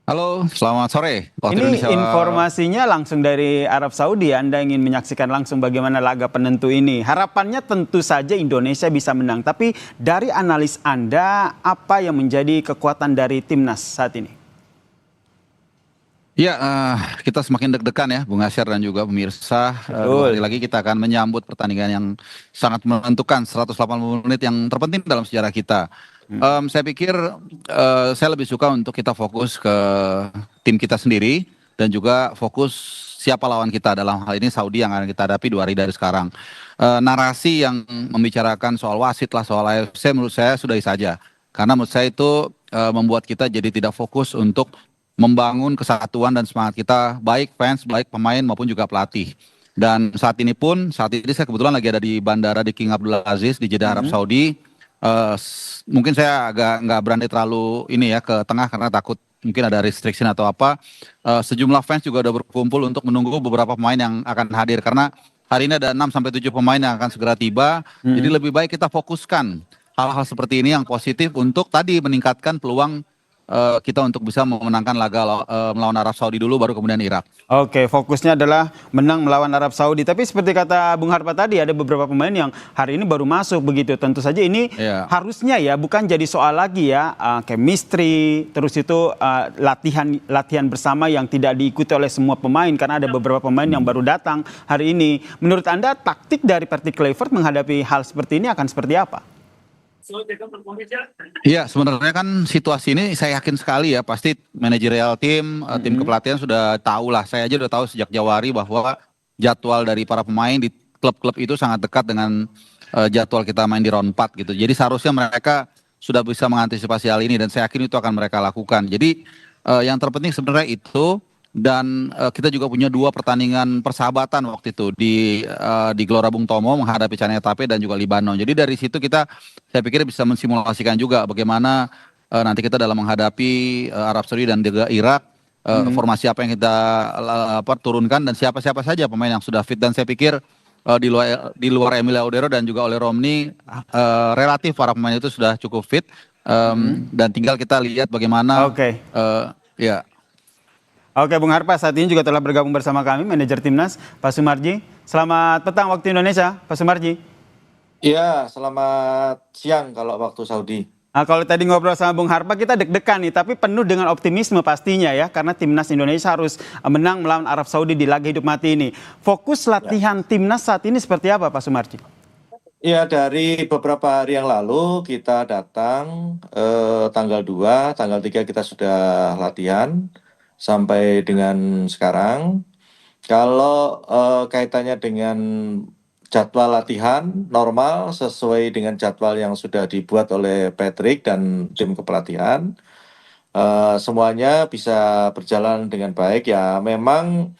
Halo, selamat sore waktu Ini Indonesia. informasinya langsung dari Arab Saudi. Anda ingin menyaksikan langsung bagaimana laga penentu ini. Harapannya tentu saja Indonesia bisa menang. Tapi dari analis Anda, apa yang menjadi kekuatan dari timnas saat ini? Ya, kita semakin deg-degan ya, Bung Asyar dan juga pemirsa. Dua hari Betul. lagi kita akan menyambut pertandingan yang sangat menentukan 180 menit yang terpenting dalam sejarah kita. Hmm. Saya pikir saya lebih suka untuk kita fokus ke tim kita sendiri dan juga fokus siapa lawan kita dalam hal ini Saudi yang akan kita hadapi 2 hari dari sekarang. Narasi yang membicarakan soal wasit lah, soal AFC menurut saya sudah saja. Karena menurut saya itu membuat kita jadi tidak fokus untuk membangun kesatuan dan semangat kita, baik fans, baik pemain maupun juga pelatih. Dan saat ini saya kebetulan lagi ada di bandara di King Abdul Aziz di Jeddah Arab Hmm. Saudi. Mungkin saya agak nggak berani terlalu ini ya ke tengah karena takut mungkin ada restriction atau apa. Sejumlah fans juga udah berkumpul untuk menunggu beberapa pemain yang akan hadir karena hari ini ada 6 sampai 7 pemain yang akan segera tiba. Jadi Hmm. lebih baik kita fokuskan hal-hal seperti ini yang positif untuk tadi meningkatkan peluang kita untuk bisa memenangkan laga melawan Arab Saudi dulu baru kemudian Irak. Oke, fokusnya adalah menang melawan Arab Saudi. Tapi seperti kata Bung Harpa tadi, ada beberapa pemain yang hari ini baru masuk begitu. Tentu saja ini Ya, harusnya ya bukan jadi soal lagi ya chemistry, terus itu latihan latihan bersama yang tidak diikuti oleh semua pemain karena ada beberapa pemain yang baru datang hari ini. Menurut Anda taktik dari Patrick Kluivert menghadapi hal seperti ini akan seperti apa? iya sebenarnya kan situasi ini saya yakin sekali ya pasti manajerial tim, tim Mm-mm. kepelatihan sudah tahu lah. Saya aja udah tahu sejak Januari bahwa jadwal dari para pemain di klub-klub itu sangat dekat dengan jadwal kita main di round 4 gitu. Jadi seharusnya mereka sudah bisa mengantisipasi hal ini dan saya yakin itu akan mereka lakukan. Jadi yang terpenting sebenarnya itu dan kita juga punya 2 pertandingan persahabatan waktu itu di Gelora Bung Tomo menghadapi Chania Taipei dan juga Libanon. Jadi dari situ saya pikir bisa mensimulasikan juga bagaimana nanti kita dalam menghadapi Arab Saudi dan juga Irak Mm-mm. formasi apa yang kita turunkan dan siapa-siapa saja pemain yang sudah fit dan saya pikir di luar Emilia Audero dan juga oleh Romney relatif para pemain itu sudah cukup fit. Mm-mm. Dan tinggal kita lihat bagaimana Oke. ya. Oke, Bung Harpa saat ini juga telah bergabung bersama kami, manajer timnas, Pak Sumarji. Selamat petang waktu Indonesia, Pak Sumarji. Iya, selamat siang kalau waktu Saudi. Nah, kalau tadi ngobrol sama Bung Harpa, kita deg-degan nih, tapi penuh dengan optimisme pastinya ya, karena timnas Indonesia harus menang melawan Arab Saudi di laga hidup mati ini. Fokus Ya. latihan timnas saat ini seperti apa, Pak Sumarji? Iya, dari beberapa hari yang lalu kita datang tanggal 2, tanggal 3 kita sudah latihan sampai dengan sekarang. Kalau kaitannya dengan jadwal latihan normal sesuai dengan jadwal yang sudah dibuat oleh Patrick dan tim kepelatihan, semuanya bisa berjalan dengan baik ya. Memang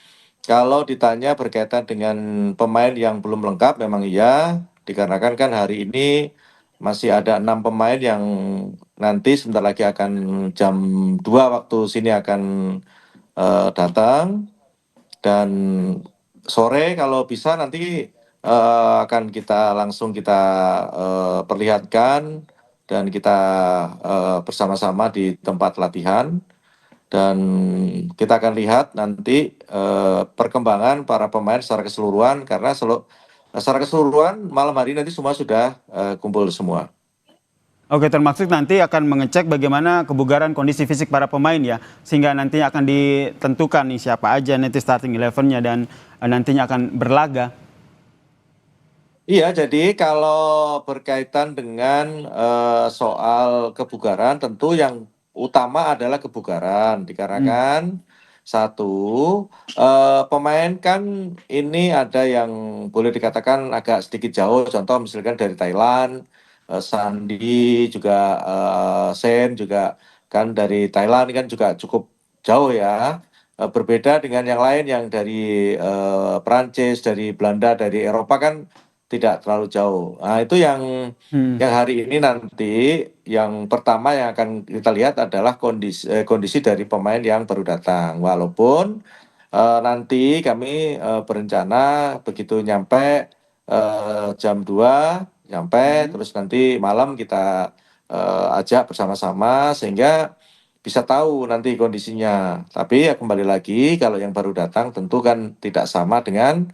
kalau ditanya berkaitan dengan pemain yang belum lengkap, memang iya, dikarenakan kan hari ini masih ada 6 pemain yang nanti sebentar lagi akan jam 2 waktu sini akan datang dan sore kalau bisa nanti akan kita langsung kita perlihatkan dan kita bersama-sama di tempat latihan dan kita akan lihat nanti perkembangan para pemain secara keseluruhan karena secara keseluruhan malam hari nanti semua sudah kumpul semua. Oke, termasuk nanti akan mengecek bagaimana kebugaran kondisi fisik para pemain ya, sehingga nanti akan ditentukan nih siapa aja nanti starting elevennya dan nantinya akan berlaga. Iya, jadi kalau berkaitan dengan soal kebugaran, tentu yang utama adalah kebugaran, Hmm. dikarenakan satu pemain kan ini ada yang boleh dikatakan agak sedikit jauh, contoh misalkan dari Thailand, Sandi juga Sen juga kan dari Thailand kan juga cukup jauh ya. Berbeda dengan yang lain yang dari Perancis, dari Belanda, dari Eropa kan tidak terlalu jauh. Nah, itu Hmm. yang hari ini nanti yang pertama yang akan kita lihat adalah kondisi dari pemain yang baru datang. Walaupun nanti kami berencana begitu nyampe jam 2 nyampe Hmm. terus nanti malam kita ajak bersama-sama sehingga bisa tahu nanti kondisinya. Tapi ya kembali lagi kalau yang baru datang tentu kan tidak sama dengan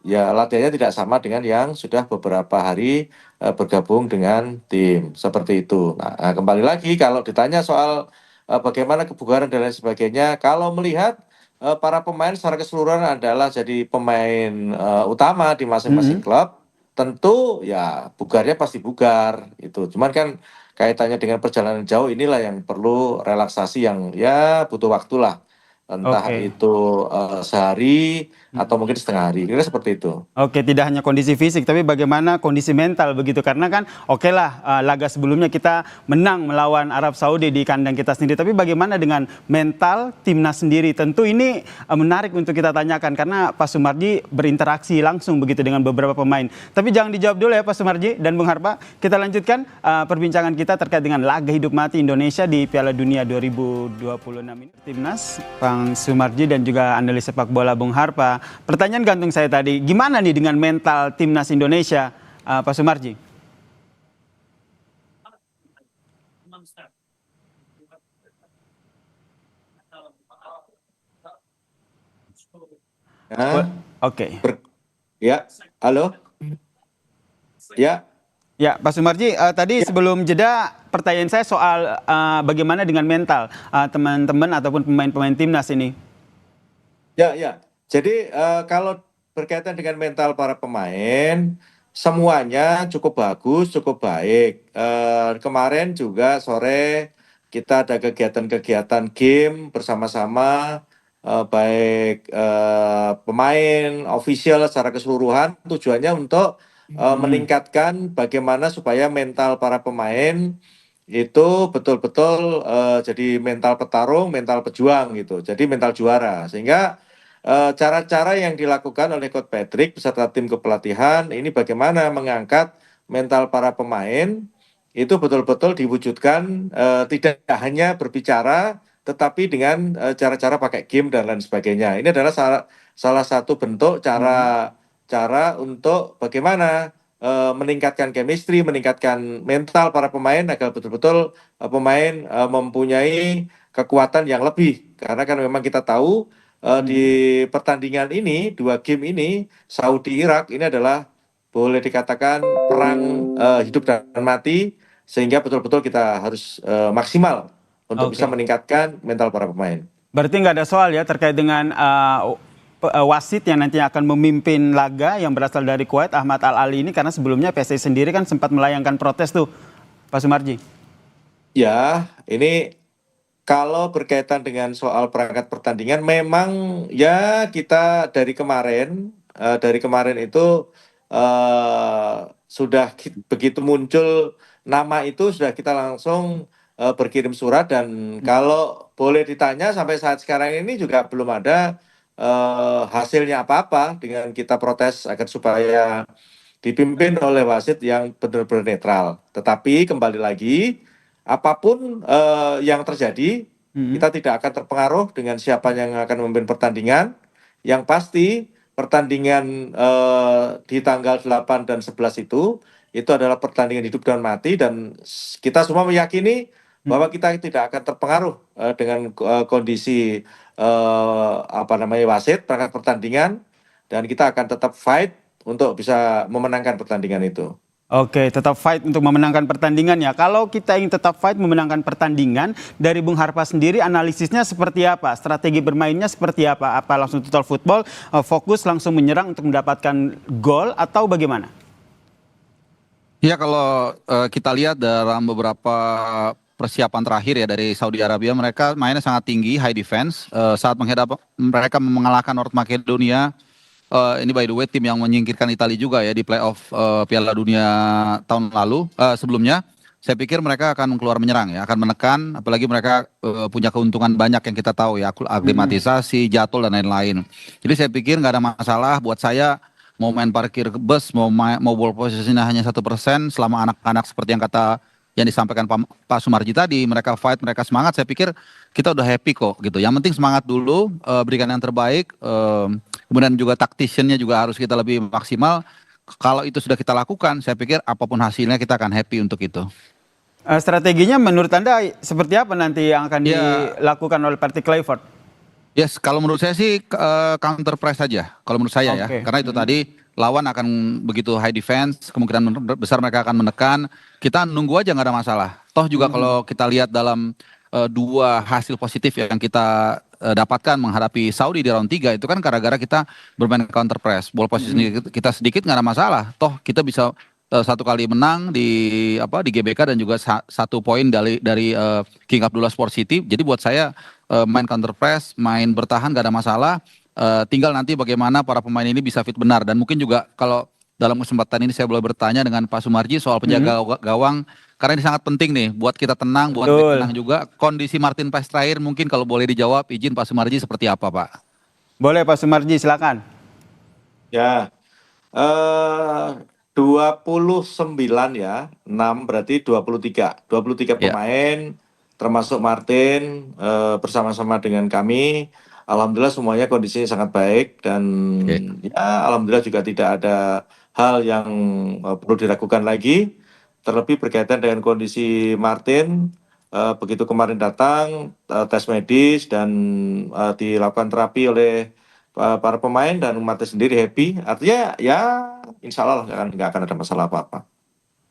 ya latihannya tidak sama dengan yang sudah beberapa hari bergabung dengan tim seperti itu. Nah, kembali lagi kalau ditanya soal bagaimana kebugaran dan lain sebagainya, kalau melihat para pemain secara keseluruhan adalah jadi pemain utama di masing-masing klub, tentu ya bugarnya pasti bugar itu. Cuman kan kaitannya dengan perjalanan jauh inilah yang perlu relaksasi yang ya butuh waktu lah. Entah Oke. itu sehari atau mungkin setengah hari. Kira seperti itu. Oke, tidak hanya kondisi fisik, tapi bagaimana kondisi mental begitu. Karena kan oke lah, laga sebelumnya kita menang melawan Arab Saudi di kandang kita sendiri. Tapi bagaimana dengan mental timnas sendiri? Tentu ini menarik untuk kita tanyakan karena Pak Sumarji berinteraksi langsung begitu dengan beberapa pemain. Tapi jangan dijawab dulu ya Pak Sumarji dan Bung Harpa. Kita lanjutkan perbincangan kita terkait dengan laga hidup mati Indonesia di Piala Dunia 2026 ini. Timnas, Bang Sumarji dan juga analis sepak bola Bung Harpa. Pertanyaan gantung saya tadi, gimana nih dengan mental timnas Indonesia, Pak Sumarji? Ya, Oke. ya, halo, ya. Ya, Pak Sumarji, tadi sebelum jeda pertanyaan saya soal bagaimana dengan mental teman-teman ataupun pemain-pemain timnas ini. Ya, ya. Jadi kalau berkaitan dengan mental para pemain, semuanya cukup bagus, cukup baik. Kemarin juga sore kita ada kegiatan-kegiatan game bersama-sama, baik pemain, official secara keseluruhan. Tujuannya untuk meningkatkan bagaimana supaya mental para pemain itu betul-betul jadi mental petarung, mental pejuang gitu. Jadi mental juara. Sehingga cara-cara yang dilakukan oleh Coach Patrick beserta tim kepelatihan ini bagaimana mengangkat mental para pemain itu betul-betul diwujudkan tidak hanya berbicara tetapi dengan cara-cara pakai game dan lain sebagainya. Ini adalah salah satu bentuk cara untuk bagaimana meningkatkan chemistry, meningkatkan mental para pemain agar betul-betul pemain mempunyai kekuatan yang lebih. Karena kan memang kita tahu di pertandingan ini, 2 game ini, Saudi Irak ini adalah boleh dikatakan perang hidup dan mati, sehingga betul-betul kita harus maksimal untuk bisa Oke. meningkatkan mental para pemain. Berarti nggak ada soal ya terkait dengan wasit yang nantinya akan memimpin laga yang berasal dari Kuwait, Ahmad Al-Ali ini, karena sebelumnya PSSI sendiri kan sempat melayangkan protes tuh, Pak Sumarji. Ya, ini kalau berkaitan dengan soal perangkat pertandingan, memang ya kita dari kemarin itu sudah begitu muncul nama itu sudah kita langsung berkirim surat dan kalau boleh ditanya sampai saat sekarang ini juga belum ada hasilnya apa-apa dengan kita protes agar supaya dipimpin oleh wasit yang benar-benar netral. Tetapi kembali lagi, apapun yang terjadi, kita tidak akan terpengaruh dengan siapa yang akan memimpin pertandingan. Yang pasti pertandingan di tanggal 8 dan 11 itu adalah pertandingan hidup dan mati dan kita semua meyakini bahwa kita tidak akan terpengaruh dengan kondisi wasit perangkat pertandingan dan kita akan tetap fight untuk bisa memenangkan pertandingan itu. Oke, tetap fight untuk memenangkan pertandingan ya. Kalau kita ingin tetap fight memenangkan pertandingan, dari Bung Harpa sendiri analisisnya seperti apa? Strategi bermainnya seperti apa? Apa langsung total football, fokus langsung menyerang untuk mendapatkan gol atau bagaimana? Ya kalau kita lihat dalam beberapa persiapan terakhir ya dari Saudi Arabia, mereka mainnya sangat tinggi, high defense. Saat mereka mengalahkan North Macedonia, ini by the way tim yang menyingkirkan Italia juga ya di playoff Piala Dunia tahun lalu sebelumnya. Saya pikir mereka akan keluar menyerang ya, akan menekan, apalagi mereka punya keuntungan banyak yang kita tahu ya, aklimatisasi, jadwal dan lain-lain. Jadi saya pikir nggak ada masalah buat saya mau main parkir bus, mau ball possession hanya 1% selama anak-anak seperti yang disampaikan Pak Sumarji tadi, mereka fight, mereka semangat, saya pikir kita udah happy kok gitu. Yang penting semangat dulu, berikan yang terbaik, kemudian juga tacticiannya juga harus kita lebih maksimal. Kalau itu sudah kita lakukan, saya pikir apapun hasilnya kita akan happy untuk itu. Strateginya menurut Anda seperti apa nanti yang akan Ya, dilakukan oleh Parti Clifford? yes, kalau menurut saya sih counter press saja. Kalau menurut saya ya, Oke. karena itu tadi lawan akan begitu high defense, kemungkinan besar mereka akan menekan. Kita nunggu aja nggak ada masalah. Toh juga Mm-mm. kalau kita lihat dalam dua hasil positif yang kita dapatkan menghadapi Saudi di round 3 itu kan gara-gara kita bermain counter press. Ball Mm-mm. position kita sedikit nggak ada masalah. Toh kita bisa satu kali menang di di GBK dan juga satu poin dari King Abdullah Sport City. Jadi buat saya main counter press, main bertahan gak ada masalah. Tinggal nanti bagaimana para pemain ini bisa fit benar dan mungkin juga kalau dalam kesempatan ini saya boleh bertanya dengan Pak Sumarji soal Mm-mm. penjaga gawang karena ini sangat penting nih buat kita tenang, buat back Betul. tenang juga. Kondisi Martin Paes terakhir mungkin kalau boleh dijawab, izin Pak Sumarji seperti apa Pak? Boleh Pak Sumarji, silakan. Ya, eh 29 ya, 6 berarti 23. 23 Ya, pemain termasuk Martin bersama-sama dengan kami. Alhamdulillah semuanya kondisinya sangat baik dan oke. ya alhamdulillah juga tidak ada hal yang perlu diragukan lagi. Terlebih berkaitan dengan kondisi Martin, begitu kemarin datang tes medis dan dilakukan terapi oleh para pemain dan Martin sendiri happy. Artinya ya insya Allah nggak akan ada masalah apa-apa.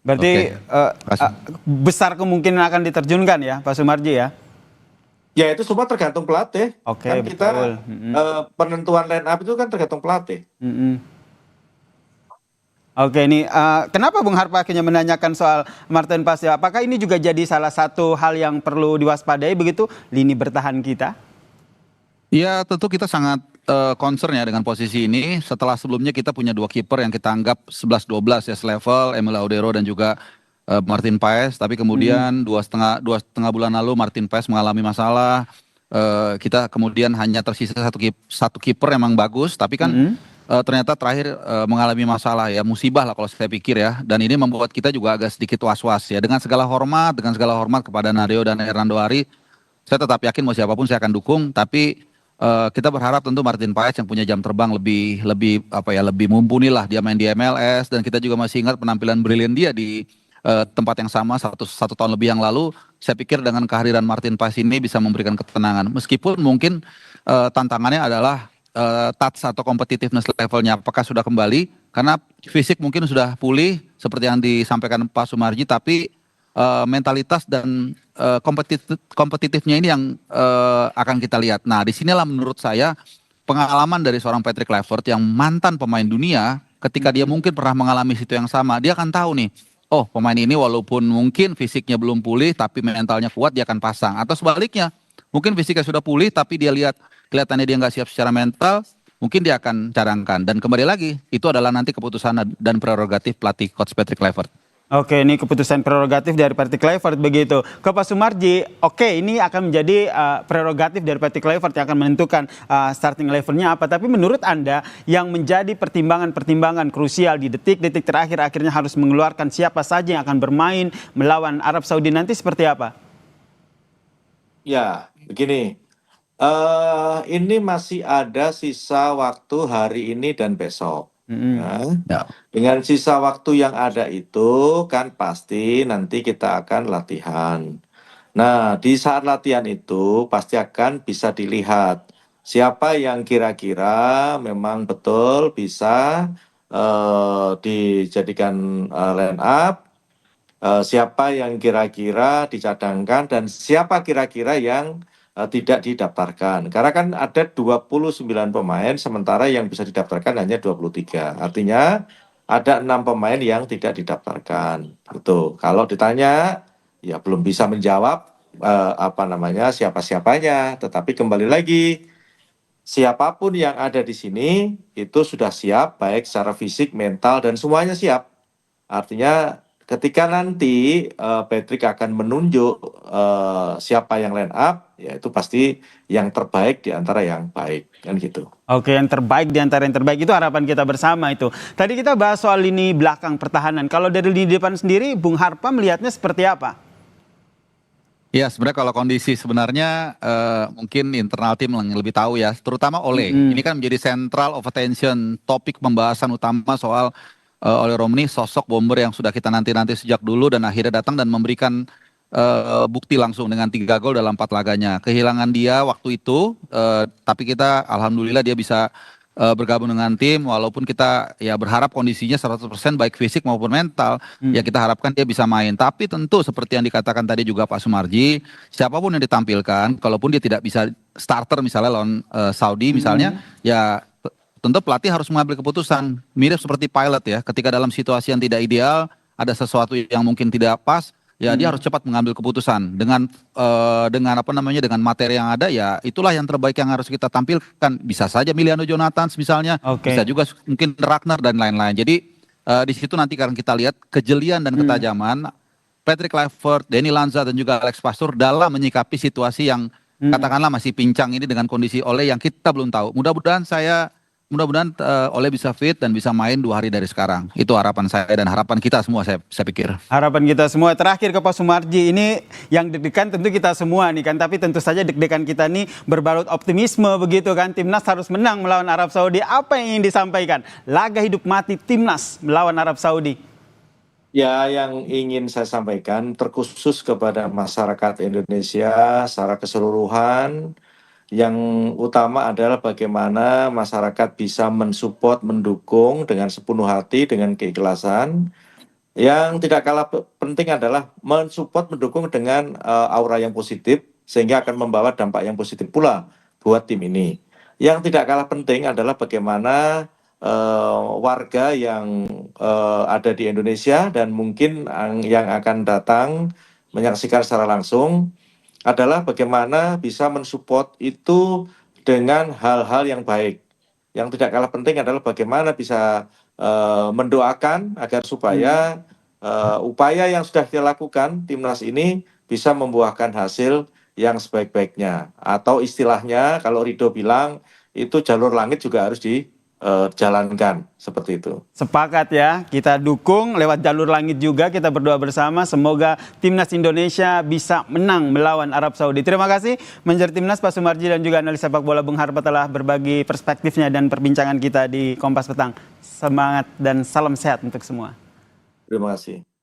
Berarti Oke. Kasih. besar kemungkinan akan diterjunkan ya Pak Sumarji ya? Ya itu semua tergantung pelatih. Oke, Kan betul. kita Mm-mm. penentuan line up itu kan tergantung pelatih. Mm-mm. Oke, ini kenapa Bung Harpa akhirnya menanyakan soal Martin Paes ya? Apakah ini juga jadi salah satu hal yang perlu diwaspadai begitu lini bertahan kita? Ya tentu kita sangat concern ya dengan posisi ini setelah sebelumnya kita punya dua kiper yang kita anggap 11-12 ya selevel, Emil Audero dan juga Martin Paes, tapi Mm-mm. kemudian dua setengah bulan lalu Martin Paes mengalami masalah. Kita kemudian hanya tersisa satu kiper yang memang bagus, tapi kan Mm-mm. ternyata terakhir mengalami masalah ya, musibah lah kalau saya pikir ya, dan ini membuat kita juga agak sedikit was-was ya. Dengan segala hormat kepada Nadeo dan Hernando Ari, saya tetap yakin mau siapapun saya akan dukung, tapi kita berharap tentu Martin Paes yang punya jam terbang lebih lebih lebih mumpuni lah, dia main di MLS dan kita juga masih ingat penampilan brilian dia di tempat yang sama satu tahun lebih yang lalu. Saya pikir dengan kehadiran Martin Paes ini bisa memberikan ketenangan meskipun mungkin tantangannya adalah touch atau competitiveness levelnya apakah sudah kembali karena fisik mungkin sudah pulih seperti yang disampaikan Pak Sumarji, tapi mentalitas dan kompetitifnya ini yang akan kita lihat. Nah, disinilah menurut saya pengalaman dari seorang Patrick Kluivert yang mantan pemain dunia, ketika dia mungkin pernah mengalami situ yang sama, dia akan tahu nih, oh pemain ini walaupun mungkin fisiknya belum pulih, tapi mentalnya kuat, dia akan pasang. Atau sebaliknya, mungkin fisiknya sudah pulih, tapi dia lihat kelihatannya dia nggak siap secara mental, mungkin dia akan cadangkan. Dan kembali lagi, itu adalah nanti keputusan dan prerogatif pelatih coach Patrick Kluivert. Oke, ini keputusan prerogatif dari Parti Clifford begitu. Ke Pak Sumarji, oke ini akan menjadi prerogatif dari Parti Clifford yang akan menentukan starting levelnya apa. Tapi menurut Anda yang menjadi pertimbangan-pertimbangan krusial di detik-detik terakhir akhirnya harus mengeluarkan siapa saja yang akan bermain melawan Arab Saudi nanti seperti apa? Ya, begini. Ini masih ada sisa waktu hari ini dan besok. Mm-mm. Ya. Ya. Dengan sisa waktu yang ada itu kan pasti nanti kita akan latihan. Nah, di saat latihan itu pasti akan bisa dilihat siapa yang kira-kira memang betul bisa dijadikan line up, siapa yang kira-kira dicadangkan dan siapa kira-kira yang tidak didaftarkan. Karena kan ada 29 pemain sementara yang bisa didaftarkan hanya 23. Artinya ada 6 pemain yang tidak didaftarkan. Itu. Kalau ditanya ya belum bisa menjawab siapa-siapanya, tetapi kembali lagi siapapun yang ada di sini itu sudah siap baik secara fisik, mental dan semuanya siap. Artinya ketika nanti Patrick akan menunjuk siapa yang line up, ya itu pasti yang terbaik di antara yang baik, kan gitu. Oke, yang terbaik di antara yang terbaik itu harapan kita bersama itu. Tadi kita bahas soal lini belakang pertahanan. Kalau dari lini depan sendiri, Bung Harpa melihatnya seperti apa? Ya, sebenarnya kalau kondisi sebenarnya mungkin internal tim yang lebih tahu ya, terutama Ole. Ini Mm-mm. kan menjadi central of attention, topik pembahasan utama soal Ole Romni, sosok bomber yang sudah kita nanti-nanti sejak dulu dan akhirnya datang dan memberikan bukti langsung dengan 3 gol dalam 4 laganya. Kehilangan dia waktu itu, tapi kita alhamdulillah dia bisa bergabung dengan tim, walaupun kita ya berharap kondisinya 100% baik fisik maupun mental, ya kita harapkan dia bisa main. Tapi tentu seperti yang dikatakan tadi juga Pak Sumarji, siapapun yang ditampilkan, kalaupun dia tidak bisa starter misalnya lawan Saudi misalnya, ya tentu pelatih harus mengambil keputusan. Mirip seperti pilot ya, ketika dalam situasi yang tidak ideal, ada sesuatu yang mungkin tidak pas, ya dia harus cepat mengambil keputusan dengan apa namanya, dengan materi yang ada, ya itulah yang terbaik yang harus kita tampilkan. Bisa saja Miliano Jonathans misalnya, bisa juga mungkin Ragnar dan lain-lain. Jadi di situ nanti akan kita lihat kejelian dan ketajaman Patrick Kluivert, Danny Lanza dan juga Alex Pastoor dalam menyikapi situasi yang katakanlah masih pincang ini dengan kondisi Ole yang kita belum tahu. Mudah-mudahan Ole bisa fit dan bisa main 2 hari dari sekarang. Itu harapan saya dan harapan kita semua, saya pikir. Harapan kita semua. Terakhir ke Pak Sumarji, ini yang deg-degan tentu kita semua nih kan, tapi tentu saja deg-degan kita nih berbalut optimisme begitu kan. Timnas harus menang melawan Arab Saudi. Apa yang ingin disampaikan? Laga hidup mati Timnas melawan Arab Saudi. Ya, yang ingin saya sampaikan terkhusus kepada masyarakat Indonesia secara keseluruhan, yang utama adalah bagaimana masyarakat bisa mensupport, mendukung dengan sepenuh hati, dengan keikhlasan. Yang tidak kalah penting adalah mensupport, mendukung dengan aura yang positif, sehingga akan membawa dampak yang positif pula buat tim ini. Yang tidak kalah penting adalah bagaimana warga yang ada di Indonesia dan mungkin yang akan datang menyaksikan secara langsung adalah bagaimana bisa mensupport itu dengan hal-hal yang baik. Yang tidak kalah penting adalah bagaimana bisa mendoakan agar supaya upaya yang sudah dilakukan Timnas ini bisa membuahkan hasil yang sebaik-baiknya. Atau istilahnya kalau Ridho bilang itu jalur langit juga harus dijalankan seperti itu. Sepakat ya, kita dukung lewat jalur langit juga, kita berdoa bersama semoga Timnas Indonesia bisa menang melawan Arab Saudi. Terima kasih Manajer Timnas Pak Sumarji dan juga analis sepak bola Bung Harpa telah berbagi perspektifnya dan perbincangan kita di Kompas Petang. Semangat dan salam sehat untuk semua. Terima kasih.